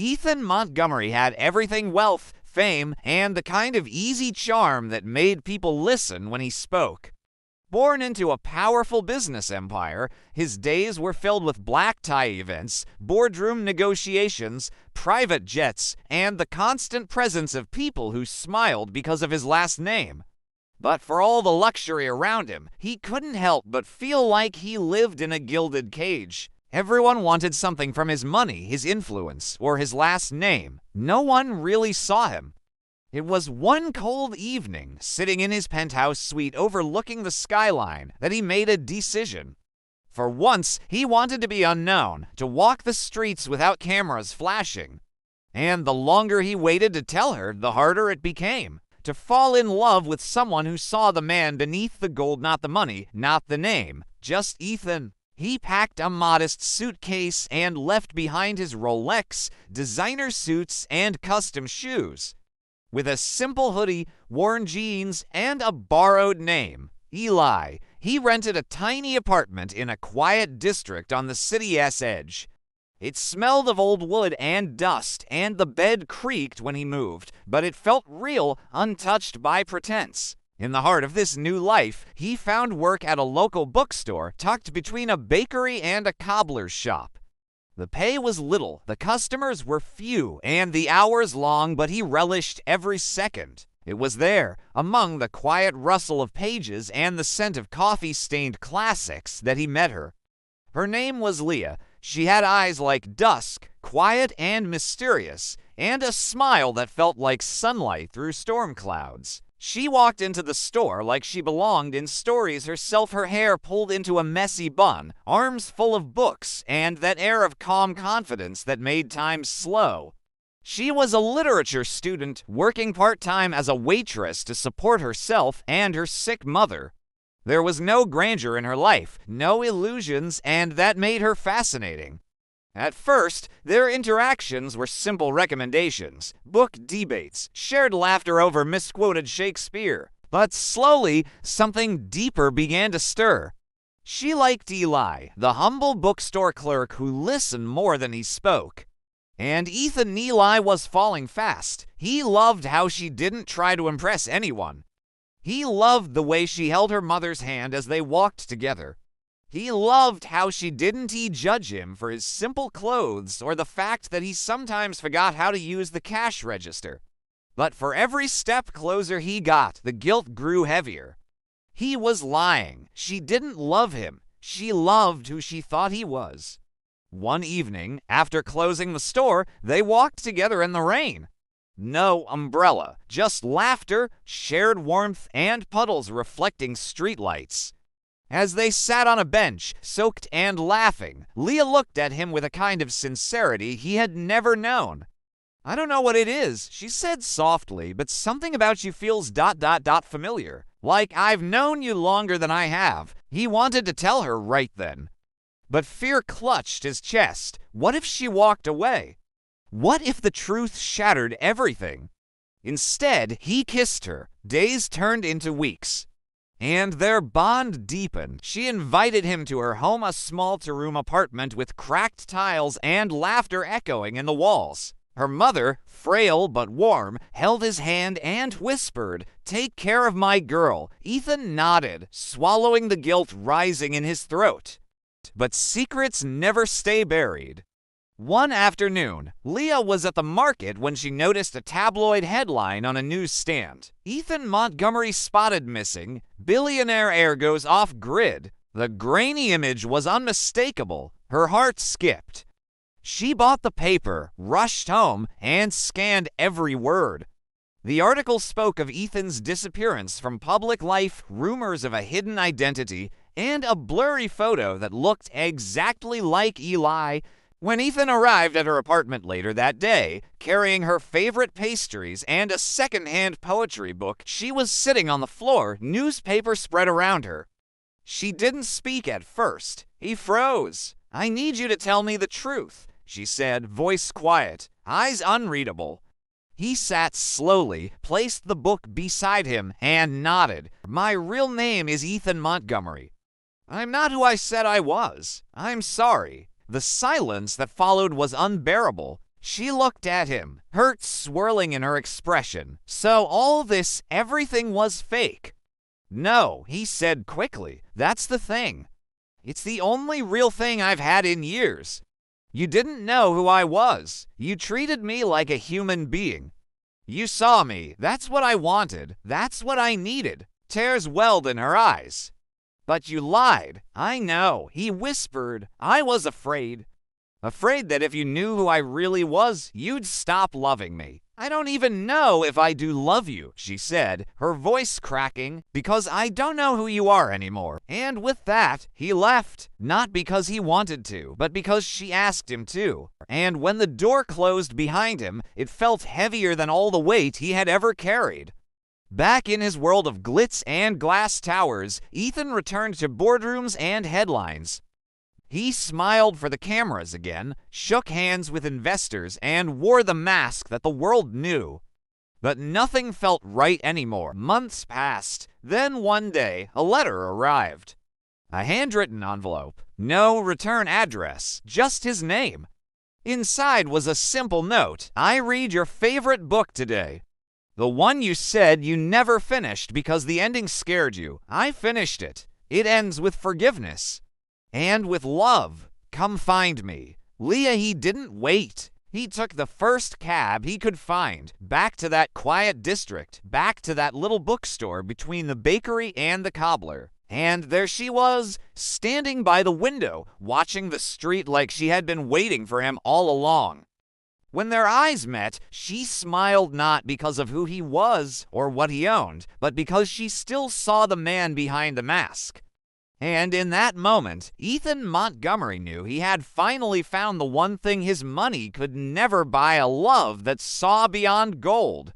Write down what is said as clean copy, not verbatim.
Ethan Montgomery had everything: wealth, fame, and the kind of easy charm that made people listen when he spoke. Born into a powerful business empire, his days were filled with black tie events, boardroom negotiations, private jets, and the constant presence of people who smiled because of his last name. But for all the luxury around him, he couldn't help but feel like he lived in a gilded cage. Everyone wanted something from his money, his influence, or his last name. No one really saw him. It was one cold evening, sitting in his penthouse suite overlooking the skyline, that he made a decision. For once, he wanted to be unknown, to walk the streets without cameras flashing. And the longer he waited to tell her, the harder it became. To fall in love with someone who saw the man beneath the gold, not the money, not the name, just Ethan. He packed a modest suitcase and left behind his Rolex, designer suits, and custom shoes. With a simple hoodie, worn jeans, and a borrowed name, Eli, he rented a tiny apartment in a quiet district on the city's edge. It smelled of old wood and dust, and the bed creaked when he moved, but it felt real, untouched by pretense. In the heart of this new life, he found work at a local bookstore tucked between a bakery and a cobbler's shop. The pay was little, the customers were few, and the hours long, but he relished every second. It was there, among the quiet rustle of pages and the scent of coffee-stained classics, that he met her. Her name was Leah. She had eyes like dusk, quiet and mysterious, and a smile that felt like sunlight through storm clouds. She walked into the store like she belonged in stories herself, her hair pulled into a messy bun, arms full of books, and that air of calm confidence that made time slow. She was a literature student, working part-time as a waitress to support herself and her sick mother. There was no grandeur in her life, no illusions, and that made her fascinating. At first, their interactions were simple recommendations, book debates, shared laughter over misquoted Shakespeare. But slowly, something deeper began to stir. She liked Eli, the humble bookstore clerk who listened more than he spoke. And Ethan Eli was falling fast. He loved how she didn't try to impress anyone. He loved the way she held her mother's hand as they walked together. He loved how she didn't judge him for his simple clothes or the fact that he sometimes forgot how to use the cash register. But for every step closer he got, the guilt grew heavier. He was lying. She didn't love him. She loved who she thought he was. One evening, after closing the store, they walked together in the rain. No umbrella, just laughter, shared warmth, and puddles reflecting streetlights. As they sat on a bench, soaked and laughing, Leah looked at him with a kind of sincerity he had never known. "I don't know what it is," she said softly, "but something about you feels ... familiar. Like I've known you longer than I have." He wanted to tell her right then. But fear clutched his chest. What if she walked away? What if the truth shattered everything? Instead, he kissed her. Days turned into weeks. And their bond deepened. She invited him to her home, a small two-room apartment with cracked tiles and laughter echoing in the walls. Her mother, frail but warm, held his hand and whispered, "Take care of my girl." Ethan nodded, swallowing the guilt rising in his throat. But secrets never stay buried. One afternoon, Leah was at the market when she noticed a tabloid headline on a newsstand. "Ethan Montgomery spotted missing. Billionaire heir goes off-grid." The grainy image was unmistakable. Her heart skipped. She bought the paper, rushed home, and scanned every word. The article spoke of Ethan's disappearance from public life, rumors of a hidden identity, and a blurry photo that looked exactly like Eli. When Ethan arrived at her apartment later that day, carrying her favorite pastries and a second-hand poetry book, she was sitting on the floor, newspaper spread around her. She didn't speak at first. He froze. "I need you to tell me the truth," she said, voice quiet, eyes unreadable. He sat slowly, placed the book beside him, and nodded. "My real name is Ethan Montgomery." "I'm not who I said I was. I'm sorry." The silence that followed was unbearable. She looked at him, hurt swirling in her expression. So all this, everything was fake. No, he said quickly. That's the thing. It's the only real thing I've had in years. You didn't know who I was. You treated me like a human being. You saw me. That's what I wanted. That's what I needed. Tears welled in her eyes. But you lied. I know, he whispered. I was afraid. Afraid that if you knew who I really was, you'd stop loving me. I don't even know if I do love you, she said, her voice cracking, because I don't know who you are anymore. And with that, he left, not because he wanted to, but because she asked him to. And when the door closed behind him, it felt heavier than all the weight he had ever carried. Back in his world of glitz and glass towers, Ethan returned to boardrooms and headlines. He smiled for the cameras again, shook hands with investors, and wore the mask that the world knew. But nothing felt right anymore. Months passed. Then one day, a letter arrived. A handwritten envelope. No return address, just his name. Inside was a simple note. I read your favorite book today. The one you said you never finished because the ending scared you. I finished it. It ends with forgiveness. And with love. Come find me. Leah, he didn't wait. He took the first cab he could find, back to that quiet district, back to that little bookstore between the bakery and the cobbler. And there she was, standing by the window, watching the street like she had been waiting for him all along. When their eyes met, she smiled not because of who he was or what he owned, but because she still saw the man behind the mask. And in that moment, Ethan Montgomery knew he had finally found the one thing his money could never buy, a love that saw beyond gold.